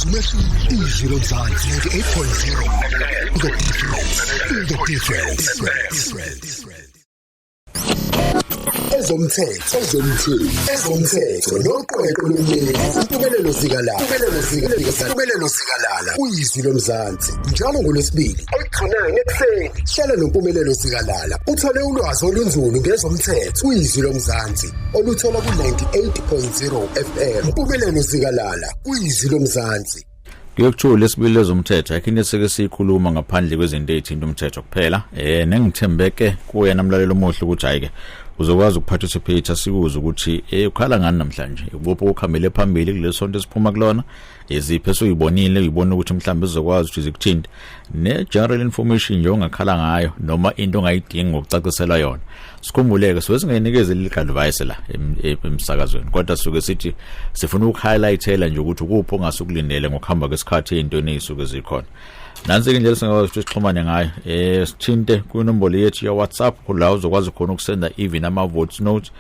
Izwi lomzansi 98.0. The difference. Ezomthetho noqweqwe lomlimi Mpumelelo ZIkalala uyizwi lomzansi njalo ngoLwesibili ekukhoneni ekuseni hlala noMpumelelo ZIkalala uthole ulwazi olunzulu ngezomthetho uyizwi lomzansi oluthola ku-98.0 FM Mpumelelo ZIkalala uyizwi lomzansi. Kuyokuthula lesibili lezomthetho akhinde seke sikhuluma ngaphandle kwezinto ezithinta umthetho kuphela nengithembeke kuye namlalelo omuhle ukuthi ayike uzokwazi ukuparticipate sikuze ukuthi ukhala ngani namhlanje ubopho ukhambele phambili kulesonto esiphuma kulona eziphi esuyibonile uyibona ukuthi mhlawumbe uzokwazi ukuthi zikuthinta ne general information nje ongakhala ngayo noma into ongayidingi ngokucacisela yona sikhumbuleke siwezingayinikeze leli advice la emsakazweni kodwa suke sithi sifuna ukuhighlightela nje ukuthi ukupho ongasukulindele ngokuhamba kwesikhathi ezintweni ezisuke zikhona. Nansi nje lesingakwazi ukuthi sixhumane ngayo sithinte kunombolo yethu ya WhatsApp la uzokwazi khona ukusenda even ama voice notes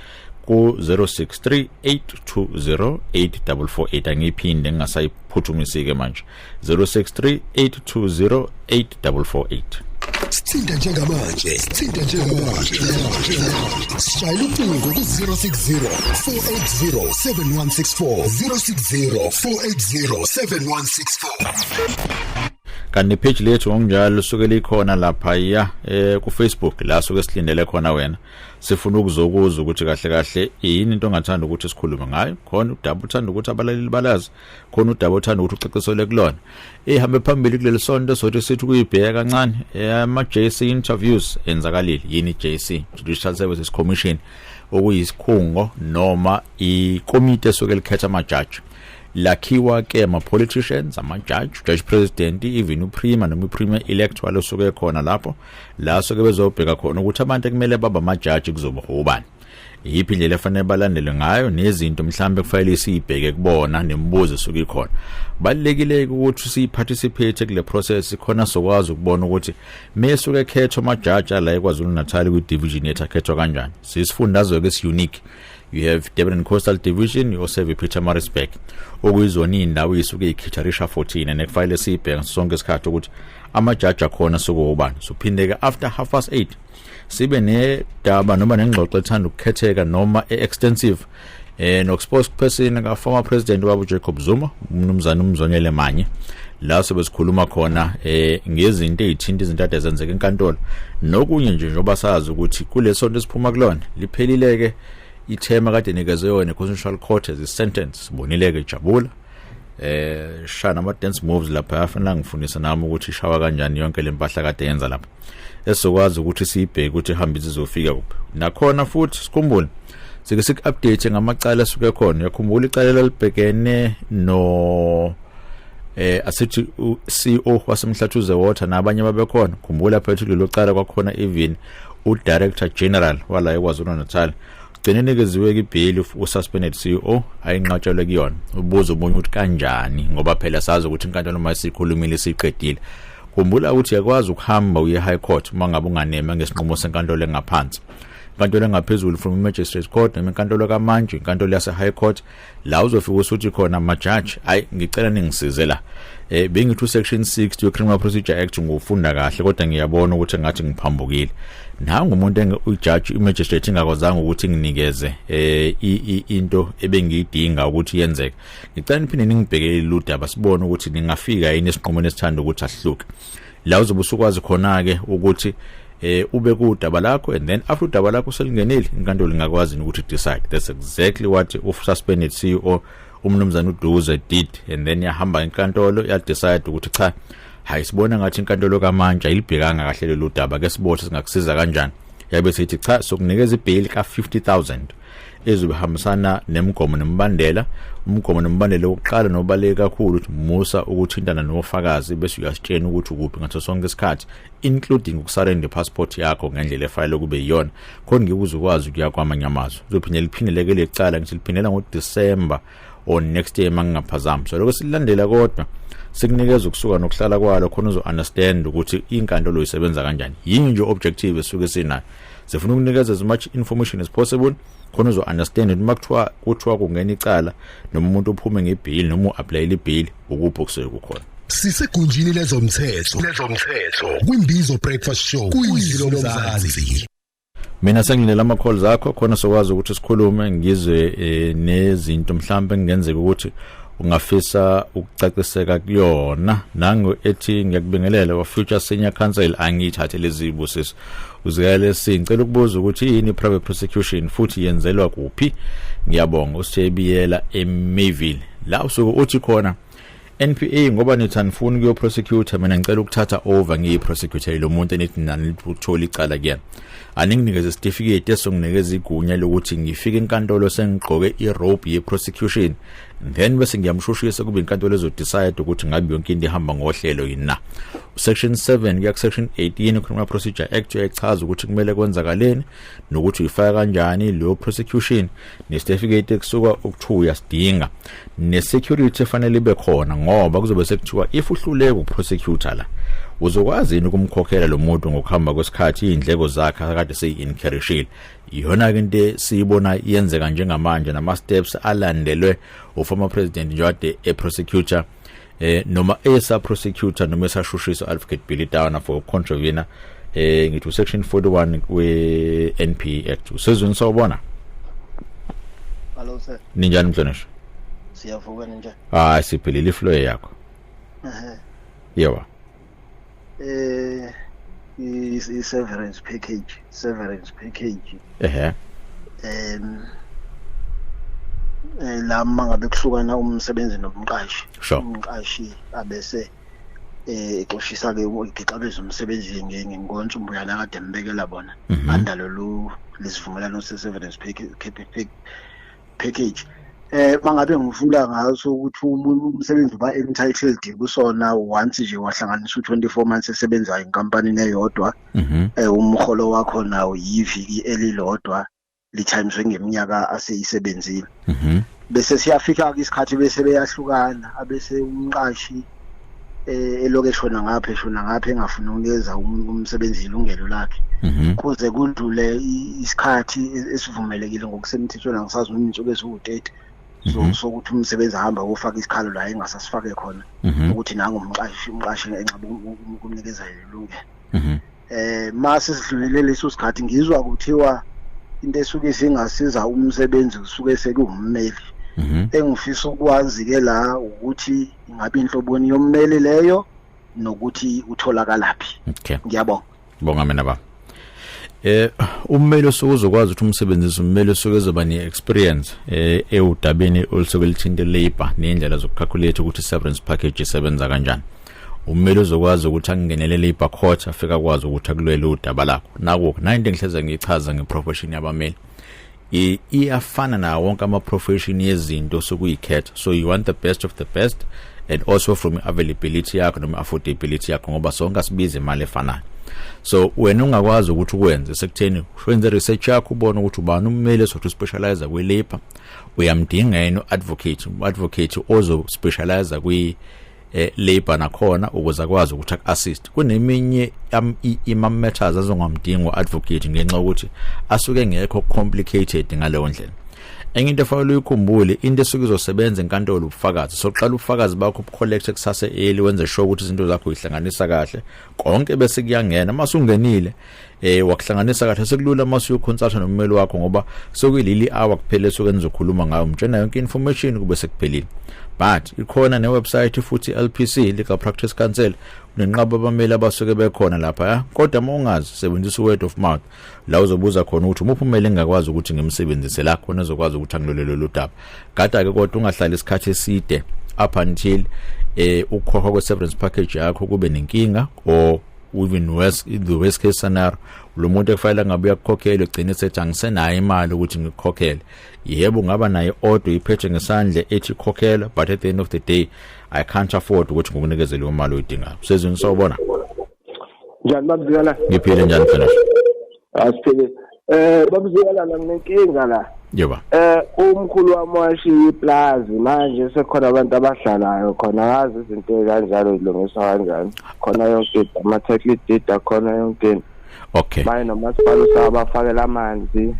ku 0638208448 angiphinde ngingasayiphuthumisike manje 0638208448. Sithinta njengamanje Shayela ucingo ku 060-480-7164 060-480-7164. Kanti page lethu ngonjalo suke likhona lapha ya ku Facebook la suke silindele khona wena sifuna ukuzokuza ukuthi kahle yini into ongathanda ukuthi sikhulume ngayo khona udaba uthanda ukuthi abalaleli balazi khona udaba uthanda ukuthi uxoxisole kulona ehambe phambili kuleli sonto sothi sithi kuyibheka kancane ama JSC interviews enzakalile yini JSC Judicial Services Commission okuyisikhungo noma ikomiti esoke likhetha amajaji lakhiwa ke ama politicians judge president even uprima noma uprima electoral osuke khona lapho la soke bezobheka khona ukuthi abantu ekumele baba amajaji kuzoba ubani yiphi indlela efanele balandele ngayo nezinto mhlambe kufanele siyibheke kubona nemibuzo esuke ikhona balekile ukuthi siparticipate kule process khona sokwazi ukubona ukuthi mesuke khetho amajaji la eKwaZulu Natal ku division yethu akhethwa kanjani sisifundazwe ke unique. You have Durban and Coastal Division, you also have Pietermaritzburg. Okuyizona indawo isuke ikhitharisha 14 and ekufanele sibheke sonke isikhathi ukuthi amajaji akhona suku ubani. So phindeke after 8:30 sibe nedaba noma nengxoxo ethanda ukukhetheka noma extensive no Spokeperson ka former president wabo Jacob Zuma umnumzana umzonyele Manya la sebesikhuluma khona ngezinto ezithinta izinto ezenzeka enkantolo nokunye nje njoba sazi ukuthi kulesonto esiphuma kulona liphelileke ithema kade nikezwe yona constitutional court as a sentence sibonileke jabula shana ama dance moves lapha afanele ngifundisa nami ukuthi ishawa kanjani yonke lempahla kade yenza lapha esokwazi ukuthi sibheke ukuthi ihambise izofika kuphi nakhona futhi sikhumbule sike sik-update ngamacala asuke khona yakhumbula icala lalibhekene no asithi CEO wasemhlathuze water nabanye babekhona khumbula phela lelo cala kwakhona even udirector general wala eKwaZulu Natal gcinenikeziwe ibheli ususpended CEO ayinqatshelwe kuyona ubuzo omunye ukuthi kanjani ngoba phela sazi ukuthi inkantolo mayisikhulumile siqedile khumbula ukuthi yakwazi ukuhamba uye high court mangabe unganeme ngesinqumo senkantolo engaphansi inkantolo engaphezulu from magistrate court noma inkantolo kaManje inkantolo yase high court la uzofika usuthi khona amajaji ngicela ningisize la bengithi section 60 we criminal procedure act ngofunda kahle kodwa ngiyabona ukuthi ngathi ngiphambukile nangu umuntu ujudge magistrate ingakwazanga ukuthi nginikeze into ebengiyidinga ukuthi yenzeke ngicela niphinde ningibhekele ludaba sibone ukuthi ningafika yini esiqhumweni esithanda ukuthi ahluke la uzobusukwazi khona ke ukuthi ube kudaba lakho and then after udaba lakho selingenile inkantolo ingakwazi ukuthi decide. That's exactly what suspended CEO umnumzana uDuze did and then yahamba inkantolo ya decide ukuthi cha hayi sibona ngathi inkantolo kaManje ayilibhekanga kahle lelo daba ke sibothe singakusiza kanjani yabe sithi cha sokunikeza ibail ka 50,000 ezobahambisana nemigomo nemibandela umgomo nemibandela oqala nobaleka kakhulu ukuthi musa ukuthintana nofakazi bese uyasitshena ukuthi ukuphi ngaso sonke isikhathi including ukusarenda passport yakho ngendlela efile kube yiyona khona ngikuze ukwazi ukuya kwamanye amazwe uzophinde liphindele lecala ngithi liphindela ngoDecember or next year mangingaphazami so lokho silandela kodwa sikunikeza ukusuka nokuhlala kwalo khona uzo understand ukuthi inkantolo isebenza kanjani yini nje objective esuke sinayo sifuna ukunikeza as much information as possible khona uzo understand ukuthi kuthiwa kungena icala noma umuntu uphume ngebill noma uapplyele ibill ukuphi okusuke kukhona. Sisegunjini lezomthetho kwimbizo breakfast show kuyizilo lomzansi. Mina sengilela ama calls akho khona sokwazi ukuthi sikhulume ngizwe nezinto mhlambe ngenzeka ukuthi ungafisa ukucaciseka kuyona nango ethi ngiyakubingelela wa future senior counsel angithathe lezibo sisi uzikale singicela ukubuza ukuthi yini private prosecution futhi yenzelwa kuphi. Ngiyabonga usijebiyela eMayville la usuke uthi khona NPA ngoba nithi anifuni kuyo prosecutor mina ngicela ukuthatha over ngiyiprosecutor lo muntu enithi nani uthola icala kuyena aninginikeze certificate esonginikeza igunya lokuthi ngifike enkantolo sengigqoke irobe yeprosecution then bese ngiyamshushisa kube inkantolo ezodecide ukuthi ngabe yonke into ihamba ngohlelo yini. Section 7 kuya section 18 Criminal Procedure Act echaza ukuthi kumele kwenzakaleni nokuthi uyifaka kanjani lo prosecution necertificate kusuka ukuthuya sidinga nesecurity efanele ibe khona ngoba kuzobe sekuthiwa if uhluleke ukuprosecutor la uzokwazi ukumkhokhela lo muntu ngokuhamba kwesikhathi indleko zakhe akade seyincurishile. Iyona ke into siyibona yenzeka njengamanje nama steps alandelwe uformer president njode prosecutor noma esa prosecutor noma esashushiso advocate Billy Down for contravenor ngithi section 41 we NPA Act. Sezweni sawubona. Hello sir. Ninjani mhlonishwa? Siyavuka ninjani? Siphelile iflow yakho. Yewa. Is severance package. La mangabe kuhlukana umsebenzi nomqashi. Umqashi abese eqoshisa ke igixabeza umsebenzi ngenkonzo umbuyana kade mbekela bona andalo lesivumelano severance package. Mangabe ngifuna ngaso ukuthi umsebenzi ba entitled kusona once nje wahlanganisa u24 months esebenza enkampanini eyodwa umholo wakho nawo yiviki elilodwa lithameswe ngeminyaka aseyisebenzile bese siyafika isikhathi bese beyahlukana abese umqashi eloke shona ngapha engafuna ukunikeza umsebenzi ilungelo lakhe kuze kudlule isikhathi esivumelekile ngokusemthethweni angisazi umuntu eziwu30 sokuthi umsebenzi ahamba ufaka isikhalo la engasasifake khona ukuthi nangu umqashi enxaba ukunikeza ilungelo. Mase sidlulele leso sikhathi ngizwa kuthiwa into esuke singasiza umsebenzi usuke sekummeli engifisa ukwazi ke la ukuthi ingabe inhloboni yommeli leyo nokuthi utholakalaphi. Ngiyabonga. Bonga mina ba. Ummeli usuzokwazi ukuthi umsebenzi ummeli usukezoba ne-experience eudabeni olusokulithinte labor nendlela zokucalculate ukuthi severance package isebenza kanjani. Ummeli uzokwazi ukuthi angenele labor court afika kwazi ukuthi akulwele udaba lakho. Naku 90 ngihleze ngichaza ngeprofession yabameli. Iyafana na wonke ama profession yezinto sokuyikhetha. So you want the best of the best and also from availability yakho noma affordability yakho ngoba sonke asibize imali efanayo. So wena ungakwazi ukuthi ukwenze sekutheni wenze research yakho ubone ukuthi ubani ummeli sothi specialize kwe labor uyamdinga yena advocate ozo specialize kwi labor nakhona ukuze akwazi ukuthi akassist. Kuneminye imam matters azongamdinga advocate ngenxa ukuthi asuke ngekho complicated ngaleyo ndlela. Enye into efanele ukukhumbule into esuke izosebenza enkantolo ubufakazi. Soqala ubufakazi bakho ubucollect kusase early wenze sure ukuthi izinto zakho uyihlanganisa kahle konke bese kuyangena mase ungenile wakuhlanganisa kahle sekulula mase uyoconsulta nommeli wakho ngoba sokuyilili hour kuphela sokwenza ukukhuluma ngayo umtshela yonke information kube sekuphelile. But ikhona ne website futhi LPC Legal Practice Council unenqaba abameli abasuke bekhona lapha kodwa mawungazi sebenzisa word of mouth la uzobuza khona ukuthi uMpumelelo engakwazi ukuthi ngimsebenzise la khona ezokwazi ukuthi angilolele lo daba. Gada ke kodwa ungahlala isikhathi eside up until ukukhokha kwe severance package yakho kube nenkinga or even worse the worst case scenario lo muntu ekufanele ngabe uyakukhokhela ugcine sethi angisenayo imali ukuthi ngikukhokhele. Yebo ngaba nayo order iphethe ngesandle ethi khokhela but at the end of the day I can't afford ukuthi ngikunikeze leyo mali oyidingayo. Sezweni sawubona. Njani babuzela? Ngiphile njani finish? Asiphile. Babuzela nginenkinga la. Yeba. Umkhulu wami washiya iplaza manje sekhona abantu abahlalayo khona ngazi izinto kanjalo zilungiswa kanjani. Khona yonke ama title deed khona yonke. Okay. Baye nomasipala usabafakela amanzi.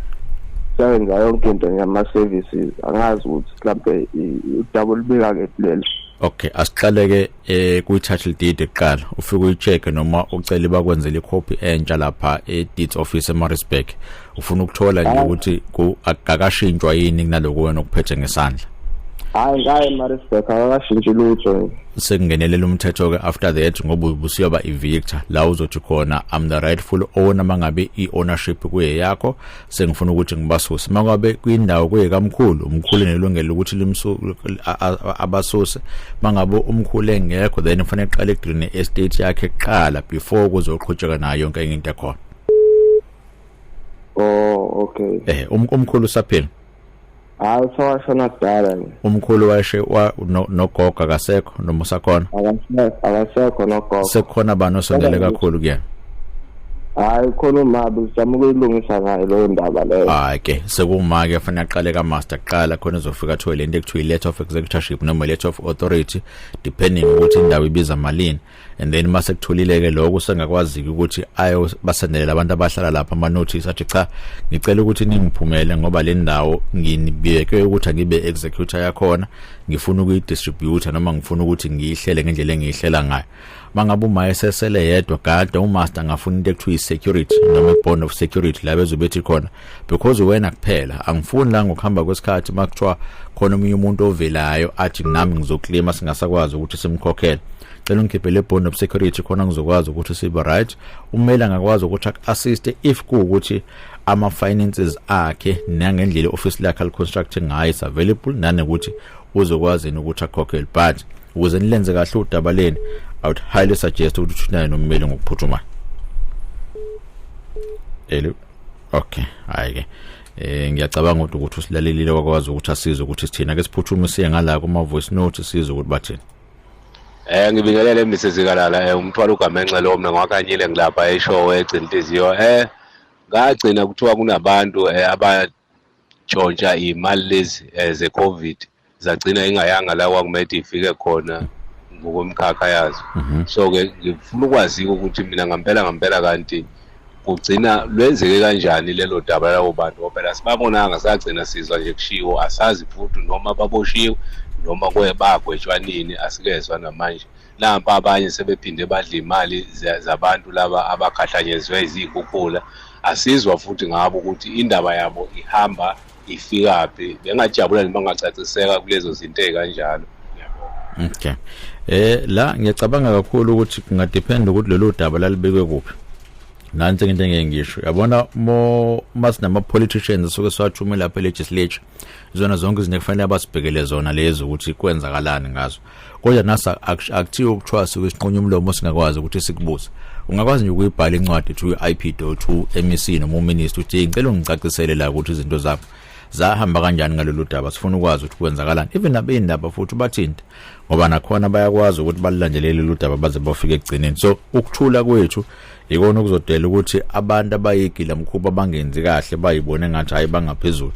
Sebenza yonke into ngama services. Angazi ukuthi mhlawumbe i-double bika ke lelo. Okay, asiqaleke kuyi-title deed eqala. Ufike uyicheck noma ucela bakwenzele icopy entsha lapha e-deeds office eMaritzburg. Ufuna ukuthola nje ukuthi akakashintshwa yini kunaloko wena ukuphethe ngesandla. Hayi ngaye Maritzburg akashintshi lutho. Sekungenelela umthetho ke after that ngoba ubusiyoba i-victor la uzothi khona I'm the rightful owner mangabe i-ownership kuye yakho sengifuna ukuthi ngibasuse mangabe kwindawo kuye kamkhulu umkhulu nelungelo ukuthi abasuse mangabe umkhulu engekho then kufanele uqale green estate yakhe eqala before kuzoqhutsheka nayo yonke into ekhona. Oh okay. Umkhulu usaphila. Hayi sawashona kudala nje. Umkhulu washe nogogo akasekho noma usakhona? Akasekho nogogo. Sekukhona abantu osondele kakhulu kuyena. Hayi khona umabi uzama ukuyilungisa ngayo leyo ndaba leyo. Hayi ke sekuma ke fanele aqale ka master qala khona uzofika athola into ekuthiwa letter of executorship noma letter of authority depending ukuthi indawo ibiza malini and then mase kutholile ke lokho sengakwazi ukuthi ayo basendelela abantu abahlala lapha ama notice athi cha ngicela ukuthi ningiphumele ngoba le ndawo nginibeke ukuthi angibe executor yakhona ngifuna ukuyidistribute noma ngifuna ukuthi ngiyihlele ngendlela engihlela ngayo. Mangabe umaye sesele yedwa gada umaster ngafuna into ekuthiwa security noma bond of security la bezobethi khona because wena kuphela angifuni la ngokuhamba kwesikhathi makuthiwa khona umunye umuntu ovelayo athi nami ngizoclaima singasakwazi ukuthi simkhokhele. Cela ungikhiphe le bond of security khona ngizokwazi ukuthi sibe right. Umele angakwazi ukuthi assist if kuukuthi ama finances akhe nangendlela office lakhe constructing ngayo is available nanokuthi uzokwazi ukuthi akhokhele but ukuze nilenze kahle udaba leni I would highly suggest ukuthi uthunane noMpumelelo ngokuphuthuma. Okay, hayi ke ngiyacabanga ukuthi usilalelile wakwazi ukuthi asize ukuthi sithina ke siphuthuma siye ngala kuma voice note size ukuthi bathini. Ngibingelele ZIkalala umthwalo ugamenxe lo mina ngwakanyile ngilapha eshow egcinhliziyo ngagcina kuthiwa kunabantu abatshontsha imali lezi ze-COVID zagcina ingayanga la kwakumele ifike khona ngokomkhakha yazo. So ke ngifuna ukwazi ukuthi mina ngempela kanti kugcina lwenzeke kanjani lelo daba labo bantu phela sibabonanga sagcina sizwa nje kushiwo asazi futhi noma baboshiwe noma bagwetshwa nini asikezwa namanje. Lapha abanye sebephinde badla imali zabantu laba abakhahlanyezwe izikhukhula asizwa futhi ngabo ukuthi indaba yabo ihamba ifika phi. Bengajabula noma ngacaciseka kulezo zinto ezikanjalo. Okay. La ngiyacabanga kakhulu ukuthi kungadepend ukuthi lelo daba lalibekwe kuphi. Nansi into engengisho. Yabona masinama politicians soke siwathuma lapha legislature. Zona zonke izinto kufanele abasibhekele zona lezo ukuthi kwenzakalani ngazo. Kodwa nasa akuthiwa ukuthiwa siqonye umlomo singakwazi ukuthi sikubuze. Ungakwazi nje ukuyibhala incwadi to IP.2 MEC noma uminister uthi ngicela ungicacisele la ukuthi izinto zakho zahamba kanjani ngalolu daba sifuna ukwazi ukuthi kwenzakalani even nabendaba futhi bathinta ngoba nakhona bayakwazi ukuthi balilandelele lolu daba baze bafike egcineni. So ukuthula kwethu ikona okuzodela ukuthi abantu abayigila mkhuba bangenzi kahle bayibone ngathi hayi bangaphezulu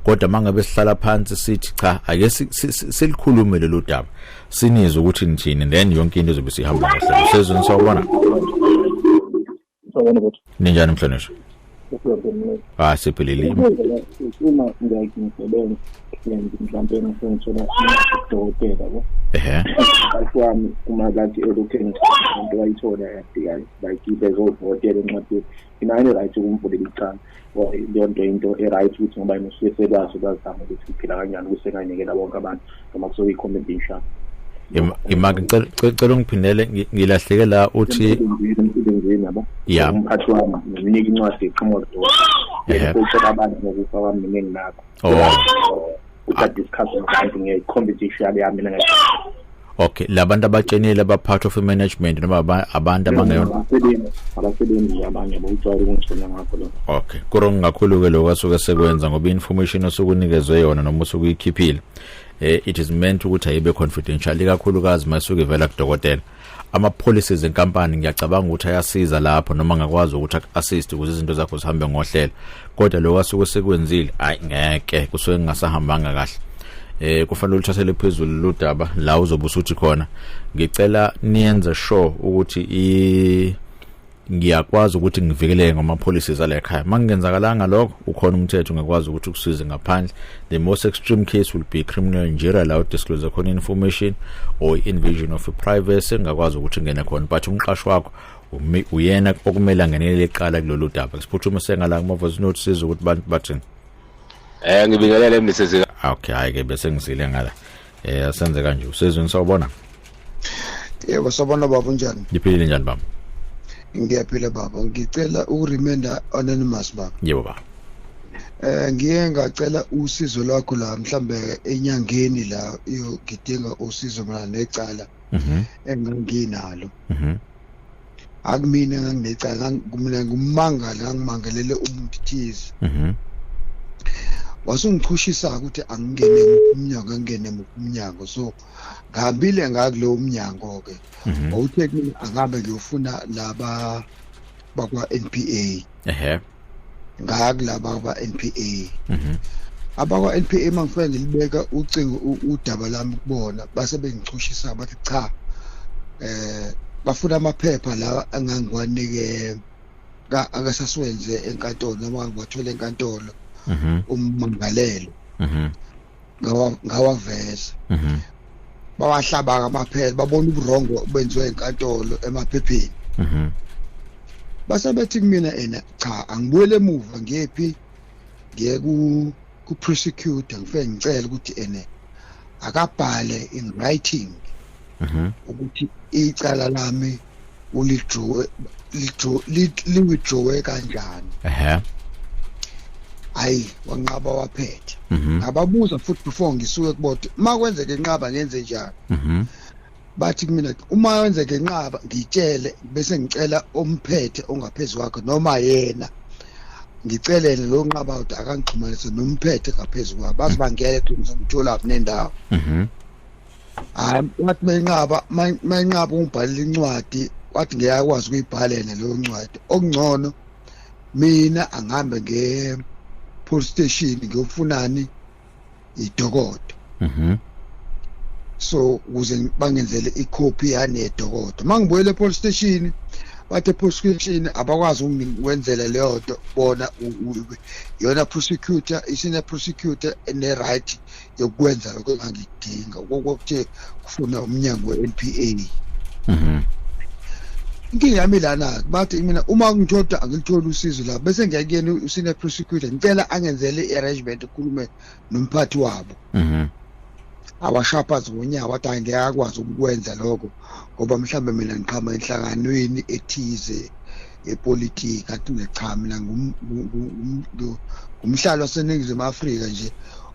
kodwa mangabe sihlala phansi sithi cha ake silikhulume lolu daba sinizwe ukuthi nithini then yonke into izobe sihamba kahle. Sezweni sawubona ninjani mhlonishwa? Siphelile uma ngiyayisebenza mhlawumbe ngifuna udokotela ko akwami uma kanti elokhenza into ayithola yadikayo like bezodokotela encwadi inani right ukumvulela icala leyo nto into eright ukuthi ngoba inosiyelwazi bazama ukuthi kuphila kanjani kusenganikela bonke abantu noma kuso i-commendation. Imake ngicela ungiphindele ngilahleke la uthi yeah umphathi wami nginika incwadi eqhamuka ukuthi abantu ngokufa kwami nemini nakho ukadiscuss abantu nge-competition yami mina ngithi okay labantu abatshenile aba part of management noma abantu abangeyona abasebenzi abanye bawuthola ukungcina ngakho lo. Okay kurong kakhulu ke lokho asuke sekwenza ngoba information osukunikezwe yona noma usukuyikhiphile it is meant ukuthi ayibe confidential kakhulukazi masuke vela kudokotela. Ama policies enkampani ngiyacabanga ukuthi ayasiza lapho noma ngakwazi ukuthi assist ukuze izinto zakho zihambe ngohlelo kodwa lokho asuke sekwenzile hayi ngeke kusuke ngingasahambanga kahle. Kufanele uthathele phezulu lo daba la uzobe usuthi khona ngicela niyenze sure ukuthi ngiyakwazi ukuthi ngivikeleke ngamapolicies ala ekhaya mangenzakalanga lokho ukhona umthetho ungakwazi ukuthi ukusize ngaphandle. The most extreme case will be criminal injury la udisclose khona information or invasion of privacy ngakwazi ukuthi ngene khona but umqashi wakho uyena okumele angenelele iqala kulolu daba. Siphuthume sengala kuma voice note siza ukuthi bantu bathini. Ngibingelele Mrs. Okay hayi ke bese ngizile ngala. Asenze kanje usezweni sawubona. Yebo sabona baba unjani? Ngiphilile njani baba? Ngiyaphila baba. Ngicela ukuremember anonymous baba. Yebo baba. Ngiye ngacela usizo lwakho la mhlambe enyangeni la ngidinga usizo mina necala. Enganginalo. Akumina nganginecala mina ngumangala ngimangalele umuntu thize. Wasungichushisa ukuthi angingene umnyango so ngihambile ngakulo umnyango ke awuthe mina angabe ngiyofuna laba bakwa NPA ngakulaba bakwa NPA abakwa NPA mangifike ngilibeka ucingo udaba lami kubona base bengichushisa bathi cha bafuna amaphepha la angangwanike akasaswenze enkantolo noma ngiwathole enkantolo ummangalelo ngawaveza bawahlaba amaphela babona uburongo benziwe enkantolo emaphepheni basabethi kumina ena cha angibuyele emuva ngephi ngiye ku prosecutor ngifike ngicela ukuthi ene akabhale in writing ukuthi icala lami liwithdraw kanjani hayi wanqaba waphethe ngababuza futhi before ngisuke kubothi makwenzeke inqaba ngenze njani bathi kumina uma wenzeke inqaba ngitshele bese ngicela omphethe ongaphezulu wakhe noma yena ngicelele lo nqaba ukuthi akangixhumanise nomphethe ngaphezulu kwabo bazibangele ukuthi ngizomthola kunendawo hayi wathi mayinqaba ungibhalile incwadi wathi ngiyakwazi ukuyibhalela leyo ncwadi okungcono mina angihambe police station ngiyofunani idokodo so ukuze bangenzele icopy yane dokodo mangibuyele police station bathe police station abakwazi ukwenzela leyo nto bona yona prosecutor isina prosecutor ene right yokwenza lokho engidinga ukuthi kufuna umnyango weNPA ngiyami lana bathi mina uma ngithola angilithola usizo la bese ngiyakuyena usine prosecutor ngicela angenzele iarrangement ukukhulume nomphathi wabo abashapazi ngonyaka wathi angiyakwazi ukwenza lokho ngoba mhlambe mina ngiqhama enhlanganweni ethize epolitiki athi ngicha mina ngumhlalo waseNingizimu Afrika nje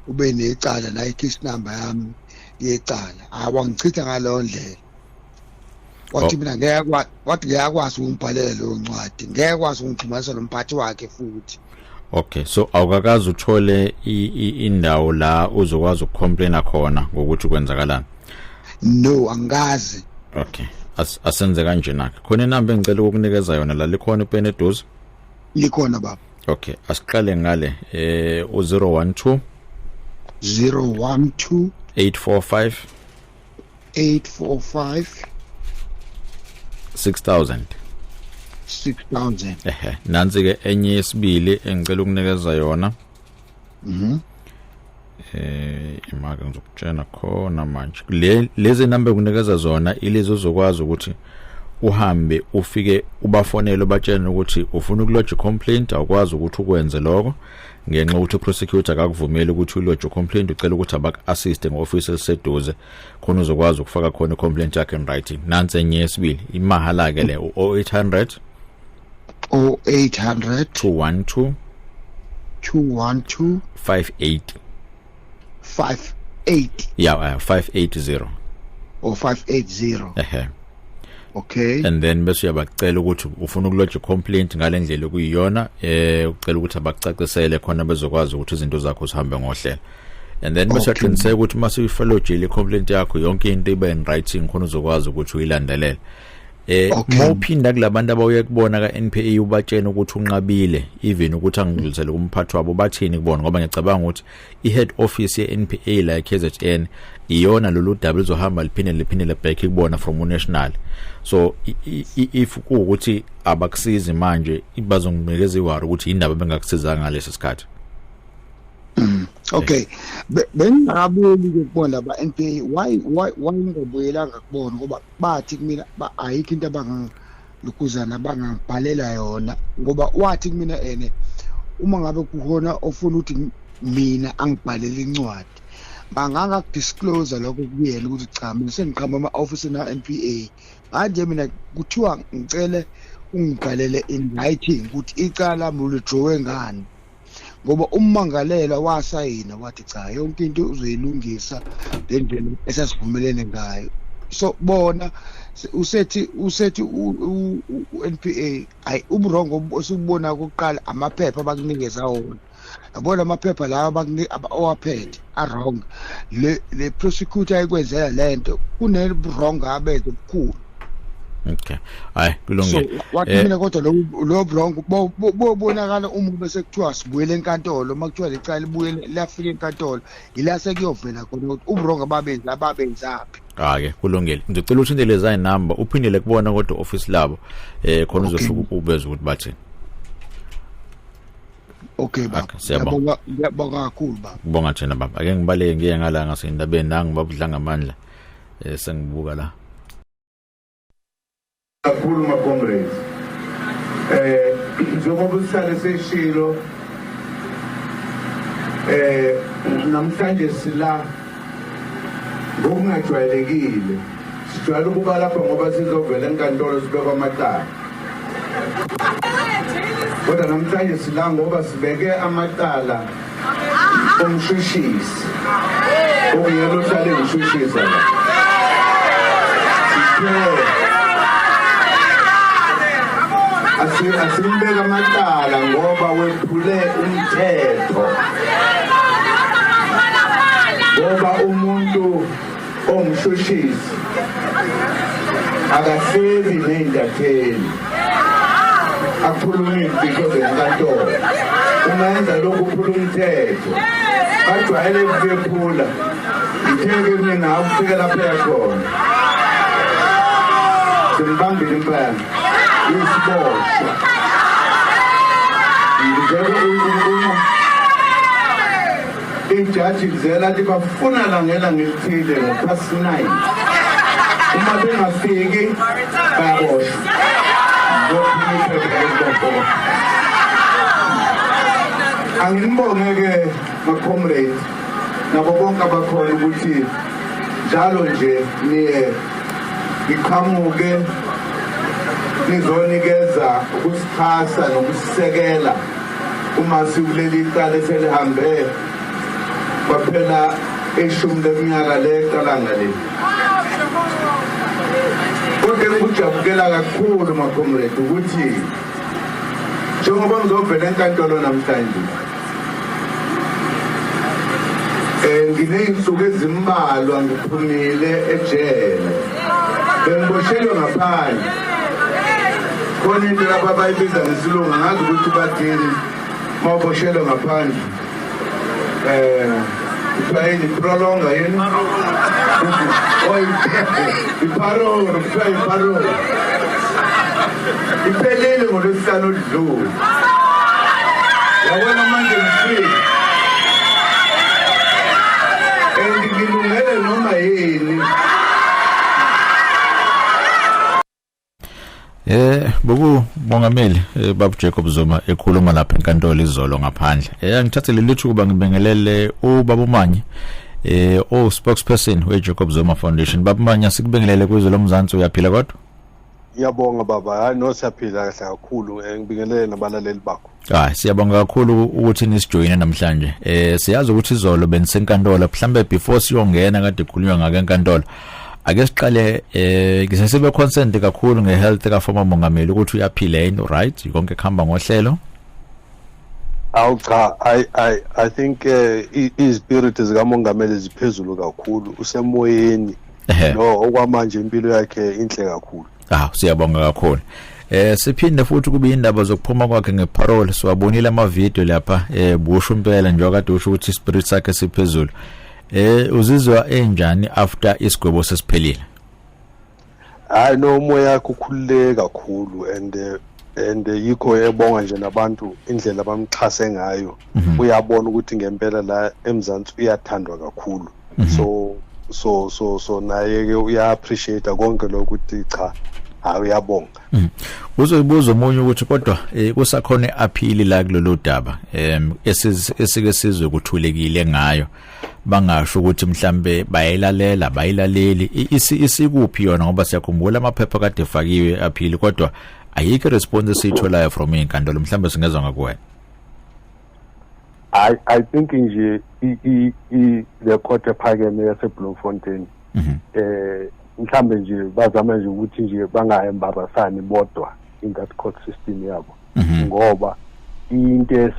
ube necala la i-case number yami yecala awangichitha ngalo ndlela wathi mina ngiyakwazi ukubhalela lo ncwadi ngiyakwazi ukungixhumanisa nomphathi wakhe futhi. Okay, so awukakazi uthole indawo la uzokwazi ukucomplaina khona ngokuthi kwenzakalani? No, angazi. Okay, asenze kanje nakho khona inamba engicela ukukunikeza yona la likhona ipen eduze likhona baba. Okay, asiqale ngale u012 845 6000 nansi ke enye yesibili engicela ukunikeza yona imake ngizokutshena khona manje lezi number kunikeza zona ilezi uzokwazi ukuthi uhambe ufike ubafonele batshene ukuthi ufuna ukulodge complaint awukwazi ukuthi ukwenze lokho ngenxa ukuthi prosecutor akakuvumeli ukuthi ulodge complaint ucela ukuthi abaku-assist ngo-office eliseduze khona uzokwazi ukufaka khona i-complaint yakhe in writing nansi enye yesibili imahala ke le 0800 212 58 yeah 580 or 580 okay and then bese uyabacela ukuthi ufuna ukulodge complaint ngale ndlela okuyiyona ucela ukuthi abakucacisele khona bezokwazi ukuthi izinto zakho zihambe ngohlela and then bese uyaqiniseka ukuthi mase uyifollow ile complaint yakho yonke into ibe in writing khona uzokwazi ukuthi uyilandelele mawuphinda kulabantu abaye kubona ka NPA ubatshena ukuthi unqabile even ukuthi angidlulisele kumphathi wabo bathini kubona ngoba ngicabanga ukuthi ihead office ye NPA la KZN iyona lolu double zohamba liphinde back kubona from unational. So if ukuthi abakusizi manje ibazonginikeza iwari ukuthi indaba bengakusiza ngalesi sikhathi. Okay, bengabeli ukubona laba NPA why ngobuyelanga kubona ngoba bathi kumina ayikho into abangalukuzana bangabhalela yona ngoba wathi kumina uma ngabe kukhona ofuna ukuthi mina angibhalele incwadi banganga disclose lokho kuyena ukuthi cha mina sengiqhamba ama office na NPA manje mina kuthiwa ngicele ungibhalele in writing ukuthi icala mulidrowe ngani ngoba ummangalela wasayina wathi cha yonke into uzoyilungisa lendlela esasivumelene ngayo. So bona usethi NPA ayi ubrongo osubona ukuqala amaphepha abakunikeza wona yabona amaphepha lawa owaphethe wrong le prosecutor ayikwenzela lento kunebrongo abeze kukhulu. Okay, hayi kulungile. So wathi mina kodwa lo brongo bobonakala uma bese kuthiwa sibuyele enkantolo makuthiwa lecala libuyele lafika enkantolo ila sekuyovela khona ukuthi ubrongo ababenzaphi. Ke kulungile. Ngicela ukuthi indele zayi number uphindele kubona kodwa office labo khona uzofika ubeza ukuthi bathini. Okay baba. Ngiyabonga kakhulu baba. Ngibonga thina baba. Ake ngibaleke ngiye ngala ngasendabeni nangi babudla ngamandla. Sengibuka la. Kakhulu ma comrades njengoba usale seshilo namhlanje sila ngokungajwayelekile sijwayele ukuba lapha ngoba sizovela enkantolo sibekwa amacala kodwa namhlanje sila ngoba sibeke amacala omshushisi okuyena ohlale ngishushiza asimbeka amacala ngoba wephule umthetho ngoba umuntu omshushisi akasebi ney'ndatheli akhuluma iy'mfihlo zenkantolo umenza lokhu uphula umthetho bajwayele ukuyephula itheke mina ukufike lapho yakhona simbambile impela isiboshwa ijaji kuzela ukuthi bafuna langela ngilithile ngo-9 uma bengafiki bayaboshwa angibonge-ke ma-comrade nabo bonke abakhona ukuthi njalo nje niye ngiqhamuke nizonikeza ukusixhasa nokusisekela uma sikuleli cala eselihambe kwaphela ishumi leminyaka leqalanga le. Kodwa ngikujabukela kakhulu ma-comrade ukuthi njengoba ngizovela enkantolo namhlanje nginey'nsuku ezimbalwa ngiphumile ejele bengiboshelwe ngaphandle khona into lapha abayibiza ngesilungu angazi ukuthi bathini uma uboshelwe ngaphandle kuthiwa yini prolonga yini iparole kuthiwa iparole iphelele ngolwesihlanu oludlule yabona manje ngifike ngilungele noma yini. Boku mongameli Baba Jacob Zuma ekhuluma lapha enkantolo izolo ngaphandle. Angithathe lelithu kuba ngibengelele ubaba Manya spokesperson we Jacob Zuma Foundation. Baba Manya sikubengelele kwizwe lomzansi uyaphila kodwa? Ngiyabonga baba, hayi no siyaphila kahle kakhulu ngibingelele nabalaleli bakho. Siyabonga kakhulu ukuthi nisijoyine namhlanje. Siyazi ukuthi izolo benisenkantolo mhlambe before siyongena kade kukhulunywa ngake enkantolo. Ake siqale ngisebe concerned kakhulu ngehealth ka former mongameli ukuthi uyaphila yini, right? Yonke khamba ngohlelo. Cha, I think ispirit zikamongameli ziphezulu kakhulu usemoyeni. No okwamanje impilo yakhe inhle kakhulu. Siyabonga kakhulu. Siphinde futhi kube indaba zokuphuma kwakhe ngeparole. Siwabonile ama video lapha busho impela nje akade usho ukuthi spirit sakhe siphezulu. Uzizwa enjani after isigwebo sesiphelile? Hayi no umoya yakho ukhululeke kakhulu and yikho ebonga nje nabantu indlela bamxhase ngayo. Uyabona ukuthi ngempela la eMzansi uyathandwa kakhulu. So naye ke uya appreciate konke lokho ukuthi cha uyabonga. Uzoyibuza omunye ukuthi kodwa kusakhona appeal la kulolu daba esike sizwe ukuthulekile ngayo bangasho ukuthi mhlambe bayilaleli isikuphi yona ngoba siyakhumbula amaphepha kade efakiwe appeal kodwa ayikho response esitholayo from inkantolo mhlambe singezwa ngakuwena. I think nje the court ephakeme yaseBloemfontein mhlambe nje bazama nje ukuthi nje bangahembabasani bodwa in that court system yabo ngoba into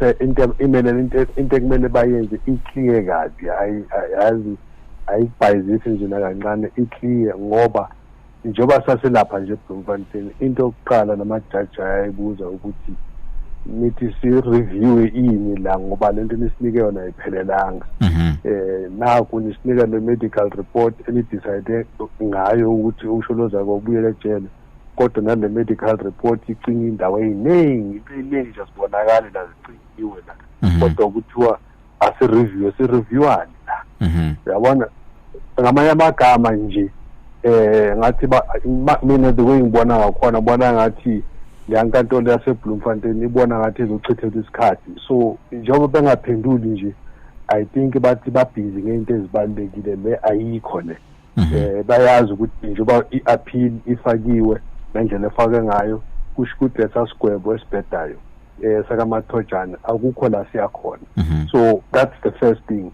ekumele bayenze iclear kabi ayibhayizisi nje nakancane iclear ngoba njengoba saselapha nje eBloemfontein into yokuqala namajaji ayayibuza ukuthi nithi si-review ini la ngoba lento nisinike yona ayiphelelanga naku nisinike le-medical report enidecide ngayo ukuthi usholoza kobuyela ejele kodwa nale medical report icinga indawo eyiningi nje sibonakala la zicingiwe la kodwa kuthiwa asireviewane la uyabona ngamanye amagama nje ngathi mina the way ngibona ngakhona bona ngathi lenkantolo yaseBloemfontein ibona ngathi izochithela isikhathi so njengoba bengaphenduli nje I think bathi babhizi ngento ezibalekile le ayikho le bayazi ukuthi njengoba iappeal ifakiwe ngendlela efake ngayo kusho ukuthi lesasigwebo esibhedayo sakamathojana akukho la siyakhona so that's the first thing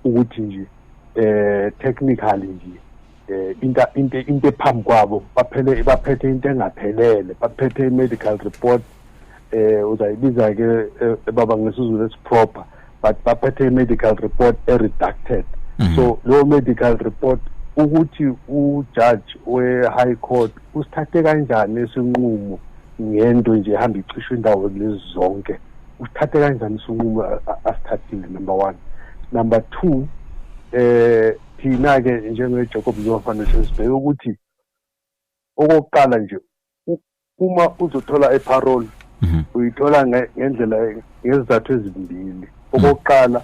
ukuthi nje technically nje into phambi kwabo baphethe into engaphelele baphethe i-medical report uzayibiza ke baba ngesizulu esiproper but baphethe i-medical report redacted so lo medical report ukuthi ujudge we-high court usithathe kanjani isinqumo ngento nje ehamba icishwe indawo lezi zonke usithathe kanjani isinqumo asithathile number 1 number 2 thina ke njenge-Jacob Zuma Foundation sibheke ukuthi okokuqala nje uma uzothola eparole uyithola ngendlela ngezizathu ezimbili okokuqala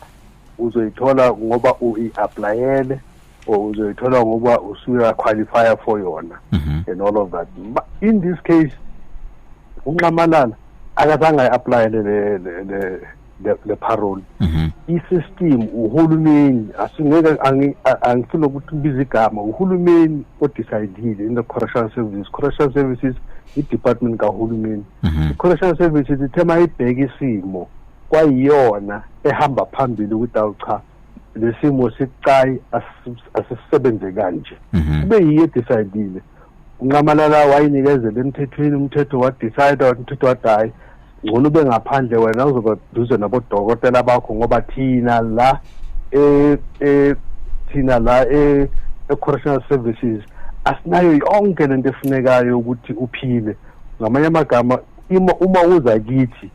uzoyithola ngoba uyi-applyele or uzoyithola ngoba usuya qualify for yona and all of that in this case unqamalala akazange ayi-applyele le parole i-system uhulumeni asingeke angifuna ukuthi ubize igama uhulumeni odicidile in the correctional services i-department kahulumeni i-correctional services ithema ibheke isimo kwayiyona ehamba phambili ukuthi awucha lesimo sicayi asisebenze kanje kube yiyo edicidile unqamalala wayinikezele emthethweni umthetho wadecide umthetho wadayi ngcono bengaphandle wena uzoba duze nabodokotela bakho ngoba thina la e-correctional services asinayo yonke lento efunekayo ukuthi uphile ngamanye amagama uma uza kithi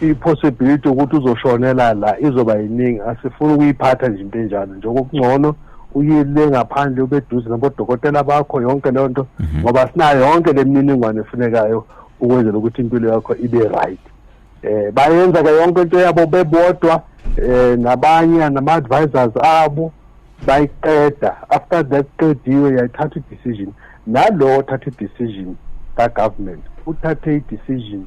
i-possibility ukuthi uzoshonela la izoba yiningi asifuna ukuyiphatha nje into enjalo njengokungcono uyile ngaphandle ubeduze nabodokotela bakho yonke leyo nto ngoba sinayo yonke lemininingwane efunekayo ukwenzela ukuthi impilo yakho ibe right bayenza ke yonke into yabo bebodwa nabanye nama-advisors abo bayiqeda after that qediwe yayithatha i-decision nalo othatha i-decision ka-government uthathe i-decision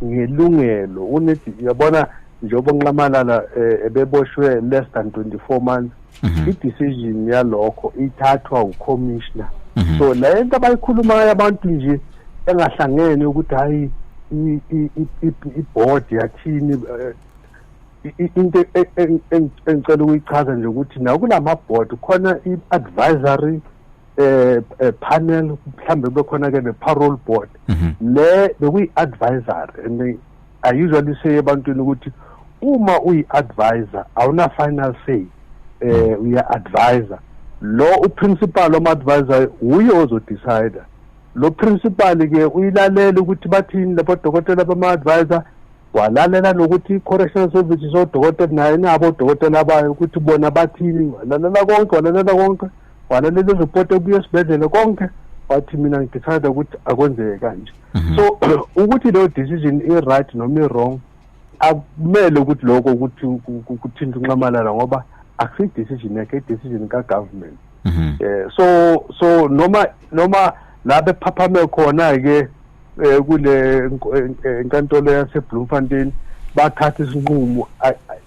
ngelungelo unethi uyabona njengoba nqamalala ebeboshwe less than 24 months i-decision yalokho ithathwa ucommissioner so le nto abayikhulumayo abantu nje engahlangene ukuthi hayi i-board yathini into engicela ukuyichaza nje ukuthi nawo kulama-board khona i-advisory panel mhlambe bekhona ke ne-parole board le bekuyi-advisory and I usually say ebantwini ukuthi uma uyi-advisor awuna final say uya-advisor lo uprincipal advisor uye ozodecide. Lo principal ke uyilalela ukuthi bathini lapho dokotela bama-advisor, walalela nokuthi correctional services odokotela naye nabo odokotela abayo ukuthi bona bathini, walalela konke, walalela report ebuye esibhedlela konke, wathi mina ngidecide ukuthi akwenzeke kanje. So ukuthi lo decision i-right noma i-wrong akumele ukuthi lokho ukuthi kuthinta unxamalala ngoba akusi decision yakhe, decision ka-government. So noma lapho ephaphame khona ke kule inkantolo yaseBloemfontein bathatha isinqumo,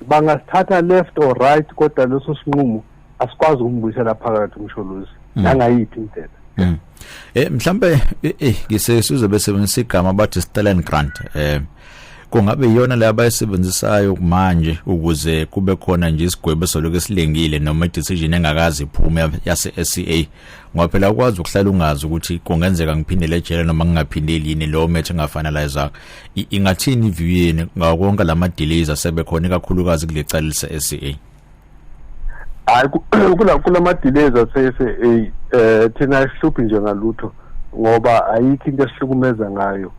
bangasithatha left or right, kodwa leso sinqumo asikwazi ukumbuyisela phakathi umsholozi nangayiphi indlela. Mhlambe ngisesizo besebenzisa igama bathi Stalin grant. Kungabe yona le abayisebenzisayo manje ukuze kube khona nje isigwebo esoloko esilengile noma i-decision engakazi iphume yase-SCA, ngoba phela ukwazi ukuhlala ungazi ukuthi kungenzeka ngiphindele ejele noma ngingaphindeli yini lo match engafanalayizaka. Ingathini iview yenu ngakonke lama delays asebekhona ikakhulukazi kule cala lise-SCA? Hayi kulama delays ase-SCA thina isihluphi nje ngalutho ngoba ayikho into esihlukumeza ngayo.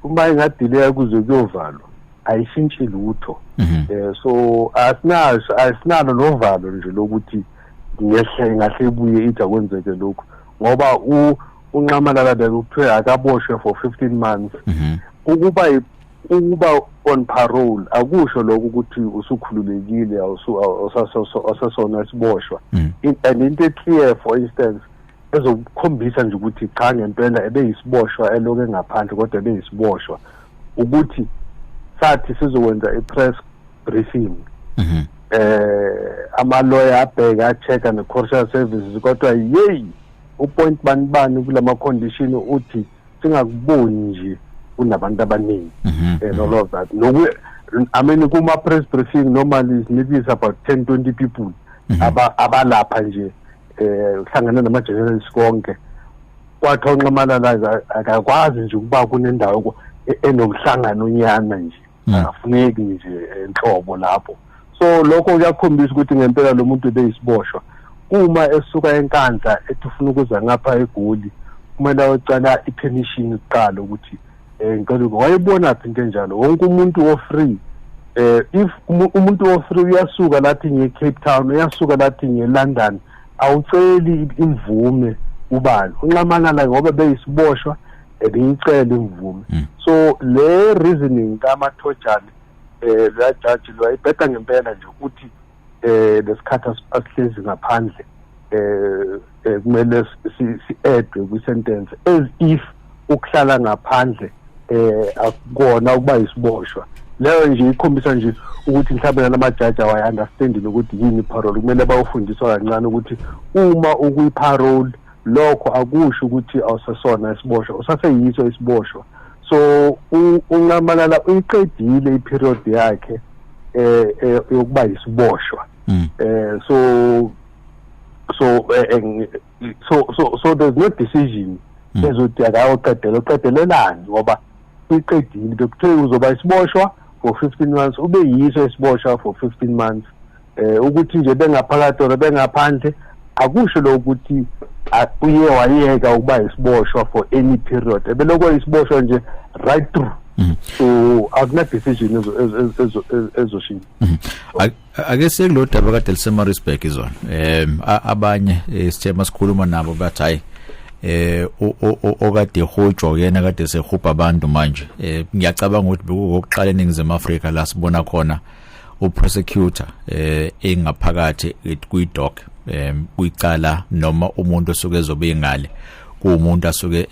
Uma ingadileka kuze kuyovalwa ayishintshi lutho. So asinalo novalo nje lokuthi ngahle ibuye ithi akwenzeke lokho ngoba unxamalala bekuthiwe akaboshwe for 15 months. Ukuba on parole akusho lokho ukuthi usukhululekile awusasona isiboshwa. And into clear, for instance, ezokukhombisa nje ukuthi cha ngempela ebeyisiboshwa eloke ngaphandle kodwa ebeyisiboshwa ukuthi sathi sizokwenza i-press briefing. Ama-lawyer abheka achecka ne-correctional services kodwa upoint bani kulama condition uthi singakuboni nje kunabantu abaningi and all of that. I mean kuma-press briefing normally is about 10-20 people abalapha nje uhlangana nama-journalists konke, kwathi onxamalala akakwazi nje ukuba kunendawo enokuhlangana onyana nje, akafuneki nje enhlobo lapho. So lokho kuyakhombisa ukuthi ngempela lo muntu beyisiboshwa. Uma esuka enkandla ethi ufuna ukuza ngapha eGoli, kumele ayocala i-permission kuqala ukuthi ngicela wayibona phi into enjalo. Wonke umuntu o-free, if umuntu o-free uyasuka lathi nge-Cape Town, uyasuka lathi nge-London, awuceli imvume ubani unxamalala ngoba beyisiboshwa ebeyicela imvume. So le reasoning kamathojane la judge lo ayibheka ngempela nje ukuthi lesikhathi asihlezi ngaphandle kumele si-edwe kwi-sentence as if ukuhlala ngaphandle akukona ukuba isiboshwa. Leyo nje ikhombisa nje ukuthi mhlawumbe namajaji awayi-understandile ukuthi yini parole. Kumele bawufundiswa kancane ukuthi uma ukuyi-parole lokho akusho ukuthi awusasona isiboshwa, usaseyiso isiboshwa. So unxamalala uyiqedile i-period yakhe yokuba yisiboshwa. So there's no decision ezothi uqedelelani ngoba uyiqedile. Bekuthiwe uzoba isiboshwa for 15 months, ube yiso isiboshwa for 15 months. Ukuthi nje bengaphakathi or bengaphandle akusho lo ukuthi uye wayeka ukuba isiboshwa for any period. Ebeloko isiboshwa nje right through. So akuna decision ezoshintsha. Ake sekulodaba kade liseMaritzburg izona. Abanye sithema sikhuluma nabo bathi hayi okade ehojwa yena kade sehupha abantu manje. Ngiyacabanga ukuthi bekukokuqala eNingizimu Afrika la sibona khona uprosecutor engaphakathi kwi-dock kuyicala noma umuntu osuke ezobe ingale kuumuntu asuke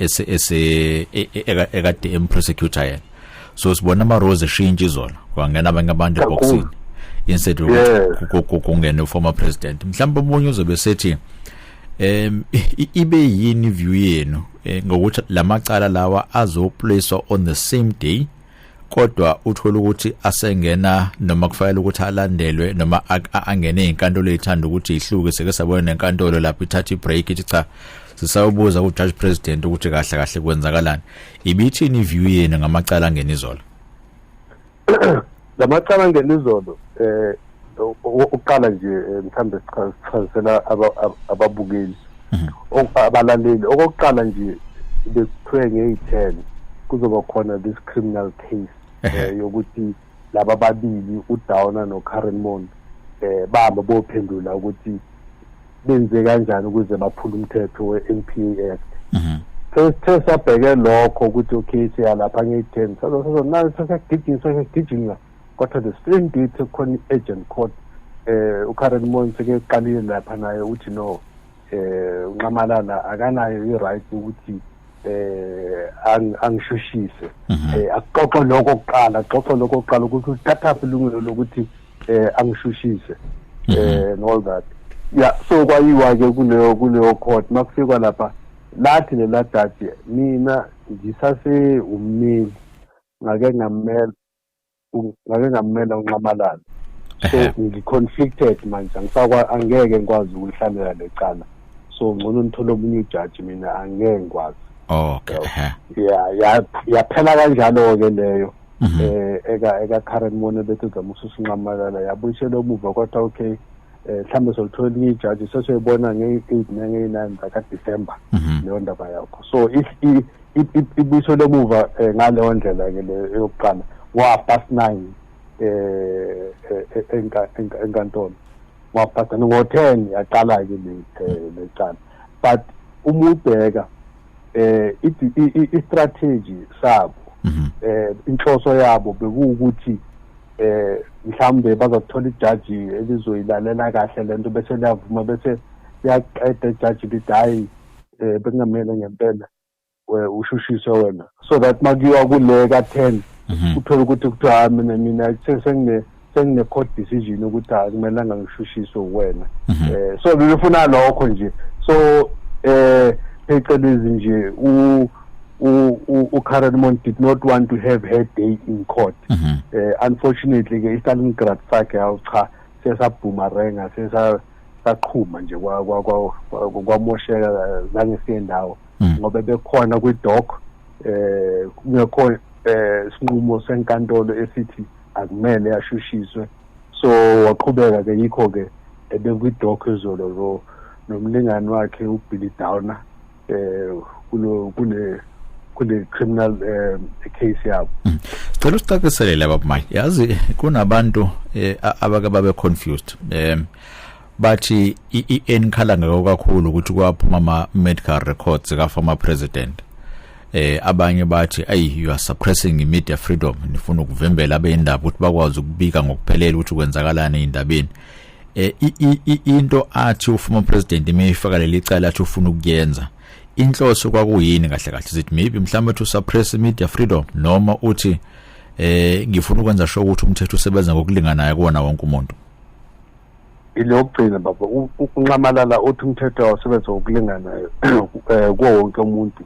ekade emprosecutor yena. So sibona ama-roles eshintsha izona kwangena abanye abantu eboxini instead ukuthi kungene uformer president. Mhlawumbe omunye uzobe sethi ibe yini view yenu ngokuthi lamacala lawa azoplacewa on the same day kodwa uthola ukuthi asengena noma kufanele ukuthi alandelwe noma angene ezinkantolo ezithanda ukuthi ihluke seke sabona nenkantolo lapho ithatha ibreak ithi cha sisabuza ku judge president ukuthi kahle kahle kwenzakalani. Ibithini view yenu ngamacala angena izolo? Lamacala angena izolo uqala nje mhlambe sichazela ababukeli abalaleli okokuqala nje bekuthiwe nge-10 kuzoba khona this criminal case yokuthi laba babili uDowner noKaren Mond baba bophendula ukuthi benze kanjani ukuze baphule umthetho we-NPA Act. Sesabheke lokho ukuthi okay siyalapha nge-10 sasagijima kodwa the same date khona i-agent court uKaren Mond sekeqalile lapha naye uthi no unqamalala akanayo i-right ukuthi angishushise axoxe lokho kuqala ukuthi uthatha ilungelo lokuthi angishushise and all that so kwayiwa ke kuleyo court makufika lapha lathi leladathi mina ngisase ummeli ngake ngamela unqamalala so ngiconflicted manje angeke ngikwazi ukuhlalela lecala so ngcono ngithola omunye ujudge mina angeke ngikwazi. Okay. Yaphela kanjalo ke leyo eka Karen Mone bethu zamususa unqamalala yabuyisela umuva kodwa okay mhlambe solithola ijudge sesiyibona nge-8 nange-9 zaka December leyo ndaba yakho so ibuyisela umuva ngaleyo ndlela ke leyo yokuqala past 9 enkantolo waphatha ngo-10 yaqala ke le cala but umubheka i-strategy sabo inhloso yabo bekuwukuthi mhlambe bazothola ijaji elizoyilalela kahle lento bese liyavuma bese liyaqeda ijaji lithi hayi bekungamele ngempela ushushiswe wena so that makuyiwa kule ka-10 uthola ukuthi kuthiwa mina sengine court decision ukuthi akumelanga ngishushiswe wena so ngifuna lokho nje so phecelezi nje uKaren Mond did not want to have her day in court. Unfortunately ke iStalingrad sakhe awucha sesabhumarenga sesaqhuma nje kwamosheka zangesendawo ngoba bekhona kwidock kungekho isinqumo senkantolo esithi akumele yashushiswe so waqhubeka ke yikho ke ebekwidock izolo nomlingani wakhe uBilly Downer kule criminal case yabo. Sicela usicacisele lapha Manya. Yazi kunabantu abake babe confused. Bathi iNkhala ngeke kakhulu ukuthi kwaphuma ama medical records ka former president. Abanye bathi you are suppressing media freedom nifuna ukuvimbela abendaba ukuthi bakwazi ukubika ngokuphelela ukuthi kwenzakalani endabeni. Into athi uformer president imefaka leli cala athi ufuna ukuyenza inhloso kwakuyini kahle kahle sithi maybe mhlawumbe to suppress media freedom noma uthi ngifuna ukwenza sure ukuthi umthetho usebenza ngokulinganayo kuona wonke umuntu. Ilokugcina baba unqamalala uthi umthetho usebenza ngokulinganayo kuwo wonke umuntu.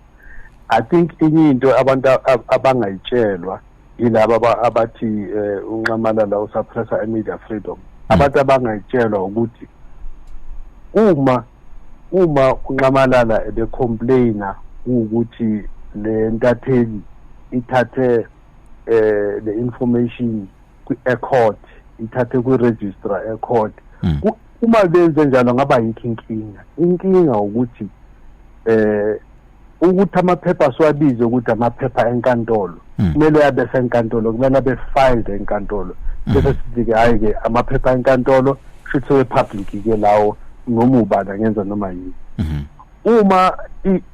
I think into abantu abangayitshelwa yilabo abathi unqamalala usuppressa media freedom. Abantu abangayitshelwa ukuthi uma unqamalala ebecomplaina ukuthi le ntatheli ithathe the information kwi-court ithathe kwi-registrar e-court uma benze njalo ngaba yikho inkinga ukuthi amaphepha siwabize ukuthi amaphepha enkantolo kumele abe senkantolo kumele abe filed enkantolo bese sithi hayi ke amaphepha enkantolo shothi we-public ke lawo noma ubani angenza noma yini uma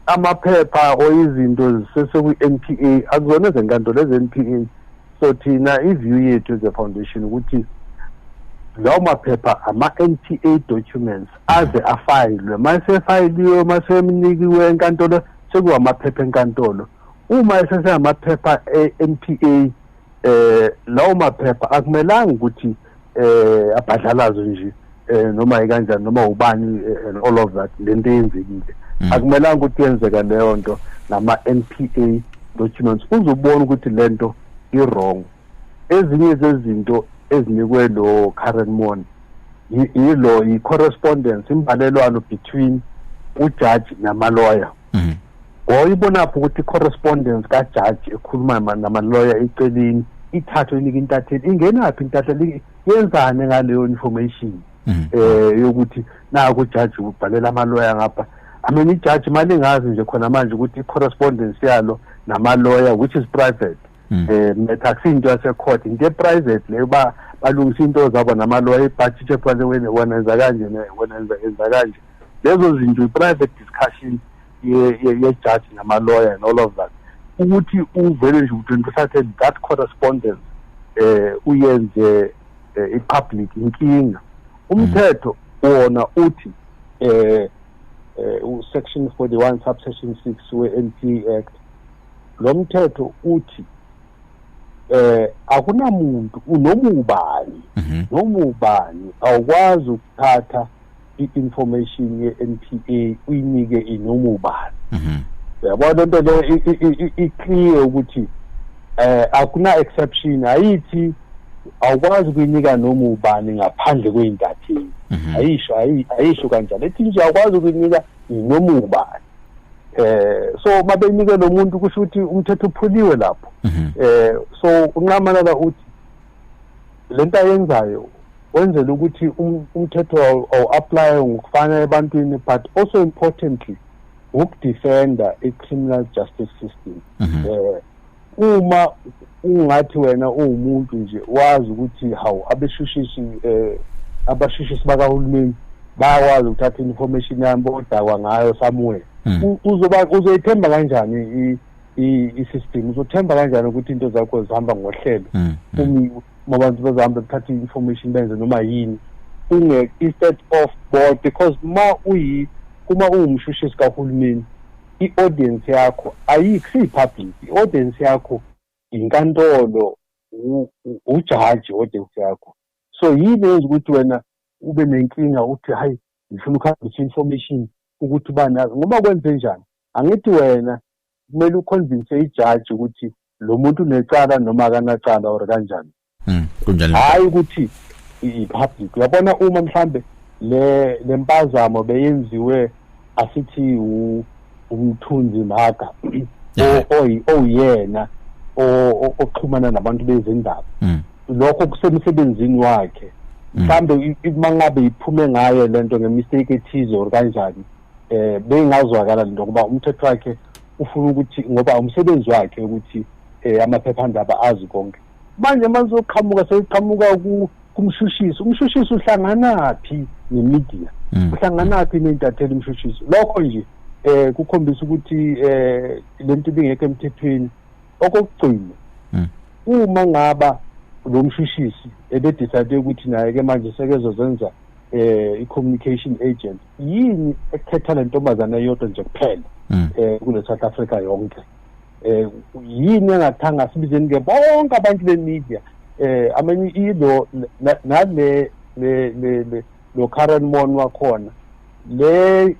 amaphepha oyizinto sesekwi-NPA akuzona ezenkantolo eze-NPA so thina iview yethu as a foundation ukuthi lawo maphepha ama-NPA documents aze afayilwe masefayiliwe masemnikiwe enkantolo sekuwa amaphepha enkantolo uma esesengamaphepha e-NPA lawo maphepha akumelanga ukuthi abhadlalazwe nje noma ikanjani noma ubani and all of that lento yenzekile akumelanga ukuthi yenzeka leyo nto nama-NPA documents uzobona ukuthi lento i-wrong. Ezinye zezinto ezinikwe lo Karen Mond yilo i-correspondence imbalelwano between ujudge nama-lawyer. Ngoyibonapho ukuthi i-correspondence kajudge ekhuluma nama-lawyer eceleni ithatho inika intatheli ingenaphi intatheli yenzane ngaleyo information yokuthi naku judge ubhalela amaloya ngapha ijudge mali ngazi nje khona manje ukuthi i-correspondence yalo namaloya which is private metaxinto yase court into private leyo balungisa into zabo namaloya ibudget ephane wena enza kanje wena enza kanje lezo zinto i-private discussion ye-judge namaloya and all of that ukuthi uvele nje uthathe that correspondence uyenze i-public inkinga umthetho wona uthi section 41 subsection 6 we-NPA Act lo mthetho uthi akunamuntu noma ubani awukwazi ukuthatha i-information ye-NPA uyinike inoma ubani yabona into le i-clear ukuthi akuna exception ayithi awukwazi ukuyinika noma ubani ngaphandle kweintatheli ayisho kanjalo ethi nje awukwazi ukuyinika noma ubani so mabenike lo muntu kusho ukuthi umthetho uphuliwe lapho so unqamalala uthi lento ayenzayo wenzela ukuthi umthetho awu-apply ngokufana ebantwini but also importantly ukudefenda i-criminal justice system uma ungathi wena uwumuntu nje wazi ukuthi hawu abashushisi bakahulumeni bayakwazi ukuthatha information yami bodakwa ngayo somewhere uzoyithemba kanjani i-system uzothemba kanjani ukuthi into zakho zihamba ngohlelo abantu bazahamba bethatha i-information benze noma yini instead of board because kuma uwumshushisi kahulumeni i-audience yakho ayikho public i-audience yakho inkantolo ujaji audience yakho so yini yenza ukuthi wena ube nenkinga uthi hayi ngifuna ukuhambisa information ukuthi bana ngoba kwenze njani angithi wena kumele uconvince ijaji ukuthi lo muntu unecala noma akanacala or kanjani kunjani hayi ukuthi i-public uyabona uma mhlambe le mpazamo beyenziwe asithi umthunzi maga oyena oxhumana nabantu bezindaba lokho kusemsebenzini wakhe mhlambe mangabe iphume ngayo lento ngemistake ethize or kanjani bengazwakala lento ngoba umthetho wakhe ufuna ukuthi ngoba umsebenzi wakhe ukuthi amaphephandaba azi konke manje mazoqhamuka seyiqhamuka kumshushisi umshushisi uhlanganaphi nemedia uhlanganaphi neintatheli umshushisi lokho nje kukhombisa ukuthi lento ibingekho emthethweni okugcina uma ngaba lo mshushisi ebedecide ukuthi naye ke manje sekezozenza i-communication agent yini ekhetha le ntombazana yodwa nje kuphela kule South Africa yonke yini engathanga sibizeni ke bonke abantu bemedia amenye ilo nale lo current mon wakhona le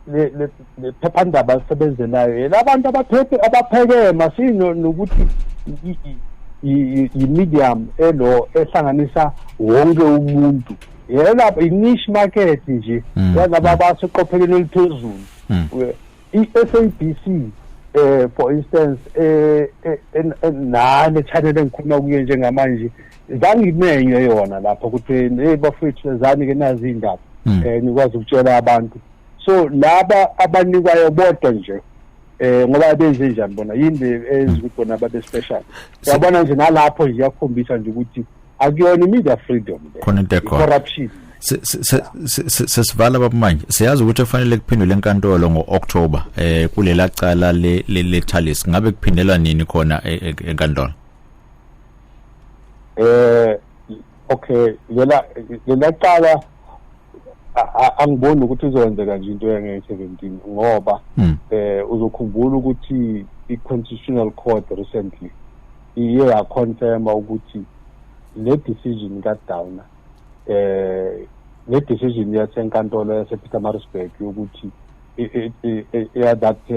phephandaba asebenzelayo labantu abaphekema sino nokuthi i-medium ehlanganisa wonke umuntu yela i-niche market nje yalaba baseqopheleni eliphezulu i-SABC for instance nale channel engikhuluma kuyo njengamanje zangimenywe yona lapha ukuthi bafethu zani ke nazi indaba nikwazi ukutshela abantu so laba abanikwayo bodwa nje ngoba benze njani bona yini ezikuthi bona babe special yabona nje nalapho nje yakhombisa nje ukuthi akuyona media freedom corruption sesivala babamanje siyazi ukuthi kufanele kuphendule enkantolo ngo-October kulela cala le Thalisi ngabe kuphindelwa nini khona enkantolo okay lela cala angiboni ukuthi izokwenzeka nje into yange-17 ngoba uzokhumbula ukuthi i-Constitutional Court recently iye yaconfirma ukuthi le decision kaDowner le decision yasenkantolo yasePietermaritzburg yokuthi that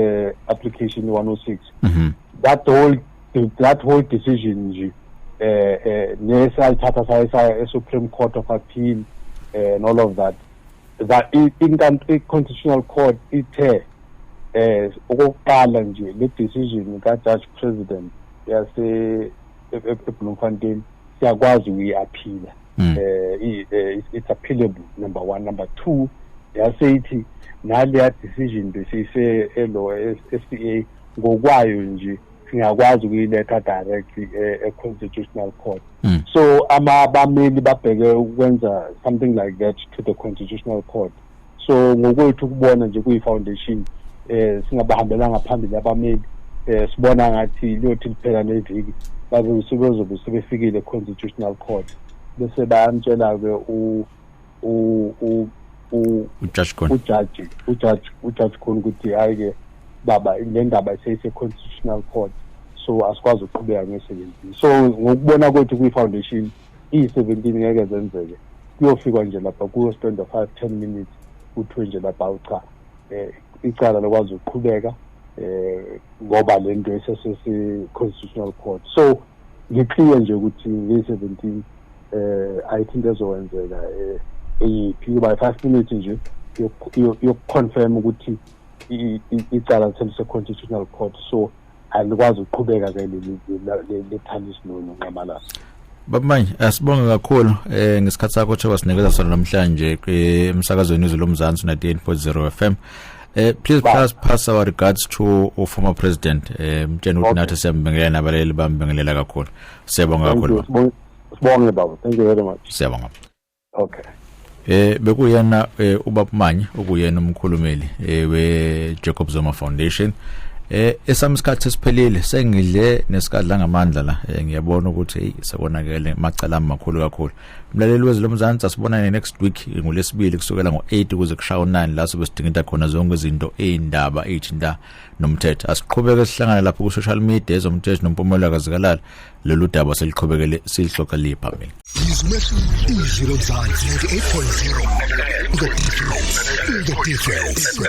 application 106 that whole decision nje nesayithatha sayisa Supreme Court of Appeal and all of that i-Constitutional Court ithe okokuqala nje le decision ka-Judge President eBloemfontein siyakwazi ukuyi-aphila. It's appealable, number one. Number two, yaseyithi naleya decision besiyise elo FCA ngokwayo nje singakwazi ukuyiletha directly e-Constitutional Court. So abameli babheke ukwenza something like that to the Constitutional Court. So ngokwethu ukubona nje kuyi-foundation singabahambelanga phambili abameli sibona ngathi liyothi liphela neviki bazobe sebefikile e-Constitutional Court bese bayamtshela-ke ujaji khona ukuthi hayi-ke baba le ndaba seyise-Constitutional Court, so asikwazi ukuqhubeka nge-17. So ngokubona kwethu kwi-foundation iyi-17 ngeke zenzeke, kuyofikwa nje lapha kuyospenda 5-10 minutes kuthiwe nje lapha cha icala lokwazi ukuqhubeka ngoba le nto esese-Constitutional Court. So ngiclear nje ukuthi nge-17 I think ezowenzeka eyiphi by 5 minutes nje yokuconfirm ukuthi icala lisese-Constitutional Court, so alikwazi ukuqhubeka ke lethalisi nonqamalala. Babamanye asibonge kakhulu ngesikhathi sakho nje wasinikeza sona namhlanje emsakazweni izwe lomzansi 98.0 FM. Please pass our regards to former president mtsheni ukuthi nathi siyambingelela nabaleli bambingelela kakhulu. Siyabonga kakhulu. Sibonge baba, thank you very much. Siyabonga. Okay. Bekuyena ubabamanye okuyena umkhulumeli we-Jacob Zuma Foundation. Esami isikhathi esiphelile sengidle nesikadla ngamandla la ngiyabona ukuthi sebonakele macala amakhulu kakhulu. Mlaleli wezwe lomzansi asibonane next week ngolesibili kusukela ngo8 kuze kushaya 9 la sobe sidinga khona zonke izinto ezindaba ezithinta nomthetho. Asiqhubeke sihlangana lapha ku social media ezomthetho noMpumelelo ZIkalala lolu daba seliqhubekele silihloqele phambili. Izwe lomzansi 98.0 the difference.